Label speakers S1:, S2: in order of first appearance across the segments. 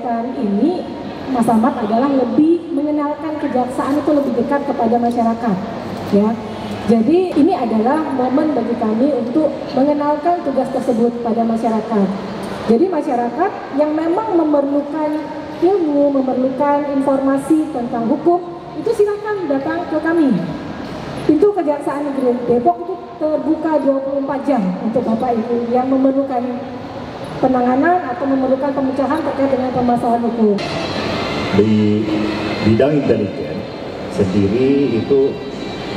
S1: kegiatan ini, Mas Ahmad, adalah lebih mengenalkan kejaksaan itu lebih dekat kepada masyarakat, ya. Jadi ini adalah momen bagi kami untuk mengenalkan tugas tersebut pada masyarakat. Jadi masyarakat yang memang memerlukan ilmu, memerlukan informasi tentang hukum, itu silakan datang ke kami. Pintu Kejaksaan Negeri Depok itu terbuka 24 jam untuk Bapak Ibu yang memerlukan penanganan atau memerlukan pemecahan terkait dengan permasalahan hukum.
S2: Di bidang intelijen sendiri itu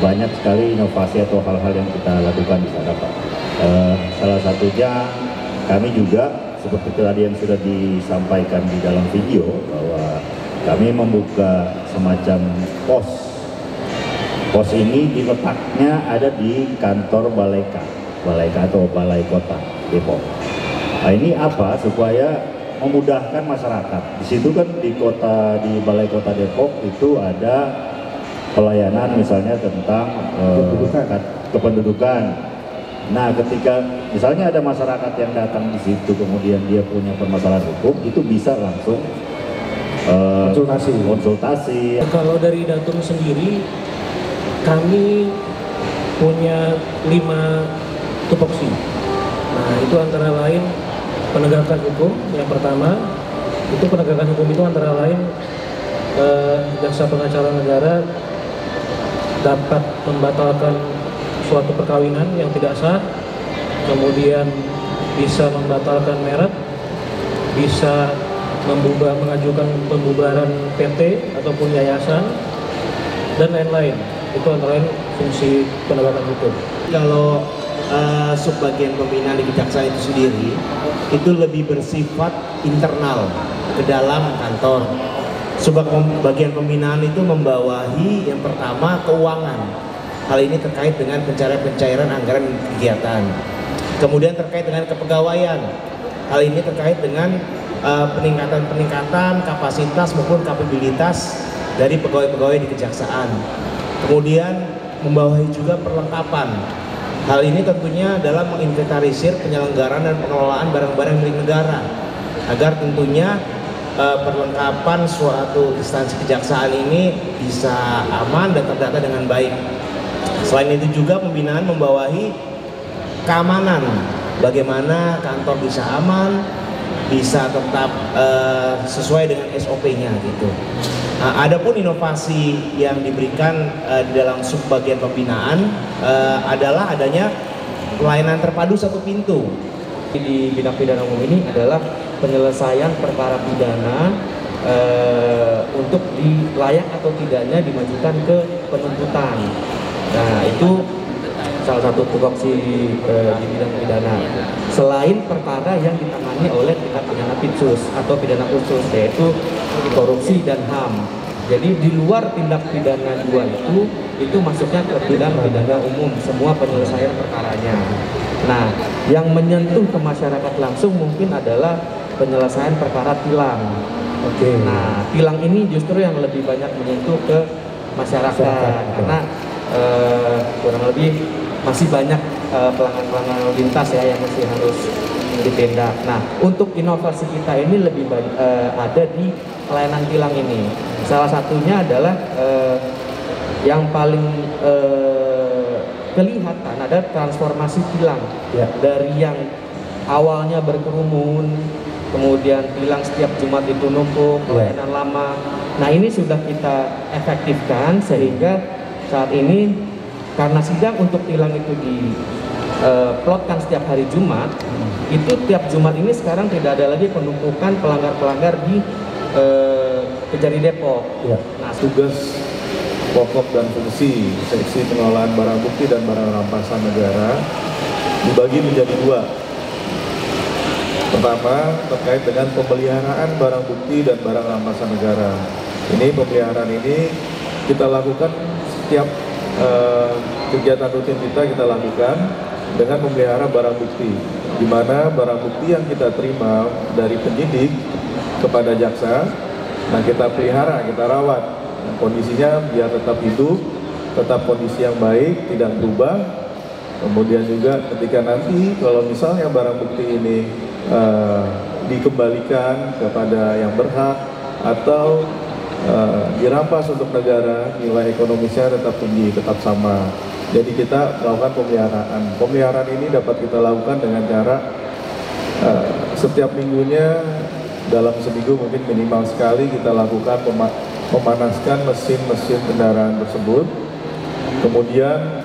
S2: banyak sekali inovasi atau hal-hal yang kita lakukan di sana, Pak. Salah satunya kami juga seperti tadi yang sudah disampaikan di dalam video bahwa kami membuka semacam pos. Pos ini letaknya ada di kantor Balaika atau Balai Kota Depok. Nah, ini apa? Supaya memudahkan masyarakat. Di situ kan di Balai Kota Depok itu ada pelayanan misalnya tentang kependudukan. Nah, ketika misalnya ada masyarakat yang datang di situ kemudian dia punya permasalahan hukum, itu bisa langsung konsultasi.
S3: Kalau dari Datum sendiri, kami punya 5 tupoksi. Nah, itu antara lain penegakan hukum. Yang pertama, itu penegakan hukum itu antara lain jaksa pengacara negara dapat membatalkan suatu perkawinan yang tidak sah, kemudian bisa membatalkan merek, bisa mengajukan pembubaran PT ataupun yayasan, dan lain-lain. Itu antara lain fungsi penegakan hukum.
S4: Kalau subbagian pembinaan di kejaksaan itu sendiri itu lebih bersifat internal ke dalam kantor. Subbagian pembinaan itu membawahi yang pertama keuangan. Hal ini terkait dengan pencairan anggaran kegiatan. Kemudian terkait dengan kepegawaian. Hal ini terkait dengan peningkatan kapasitas maupun kapabilitas dari pegawai-pegawai di kejaksaan. Kemudian membawahi juga perlengkapan. Hal ini tentunya dalam menginventarisir penyelenggaraan dan pengelolaan barang-barang milik negara, agar tentunya perlengkapan suatu instansi kejaksaan ini bisa aman dan terdata dengan baik. Selain itu juga pembinaan membawahi keamanan, bagaimana kantor bisa aman, bisa tetap sesuai dengan SOP-nya gitu. Nah, adapun inovasi yang diberikan di dalam subbagian pembinaan adalah adanya pelayanan terpadu satu pintu.
S5: Di bidang pidana umum ini adalah penyelesaian perkara pidana untuk layak atau tidaknya dimajukan ke penuntutan. Nah, itu salah satu tupoksi di bidang pidana. Selain perkara yang ditangani oleh tindak pidana khusus atau pidana khusus, yaitu korupsi dan HAM. Jadi di luar tindak pidana 2 itu masuknya ke bidang pidana umum, semua penyelesaian perkaranya. Nah, yang menyentuh ke masyarakat langsung mungkin adalah penyelesaian perkara tilang. Nah, tilang ini justru yang lebih banyak menyentuh ke masyarakat, karena kurang lebih masih banyak pelanggan-pelanggan lalu lintas ya yang masih harus ditindak. Nah, untuk inovasi kita ini lebih ada di pelayanan tilang ini. Salah satunya adalah yang paling kelihatan ada transformasi tilang ya. Dari yang awalnya berkerumun, kemudian tilang setiap Jumat itu numpuk, pelayanan lama. Nah, ini sudah kita efektifkan sehingga saat ini karena sidang untuk tilang itu diplotkan setiap hari Jumat, itu tiap Jumat ini sekarang tidak ada lagi penumpukan pelanggar-pelanggar di Kejari Depok.
S6: Ya. Nah, tugas pokok dan fungsi seksi pengelolaan barang bukti dan barang rampasan negara dibagi menjadi 2. Pertama, terkait dengan pemeliharaan barang bukti dan barang rampasan negara. Ini pemeliharaan ini kita lakukan setiap kegiatan rutin kita lakukan dengan memelihara barang bukti, di mana barang bukti yang kita terima dari penyidik kepada jaksa, nah kita pelihara, kita rawat, nah, kondisinya biar tetap hidup, tetap kondisi yang baik, tidak berubah. Kemudian juga ketika nanti kalau misalnya barang bukti ini dikembalikan kepada yang berhak atau dirampas untuk negara, nilai ekonomisnya tetap tinggi, tetap sama. Jadi kita melakukan pemeliharaan. Pemeliharaan ini dapat kita lakukan dengan cara setiap minggunya, dalam seminggu mungkin minimal sekali kita lakukan memanaskan mesin-mesin kendaraan tersebut. Kemudian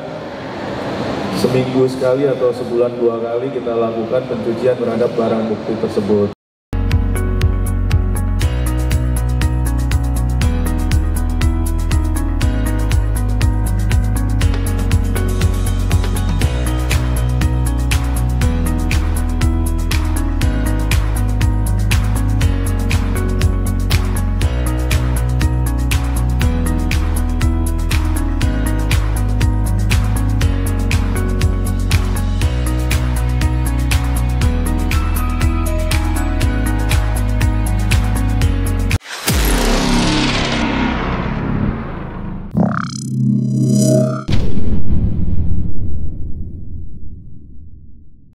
S6: seminggu sekali atau sebulan 2 kali kita lakukan pencucian terhadap barang bukti tersebut.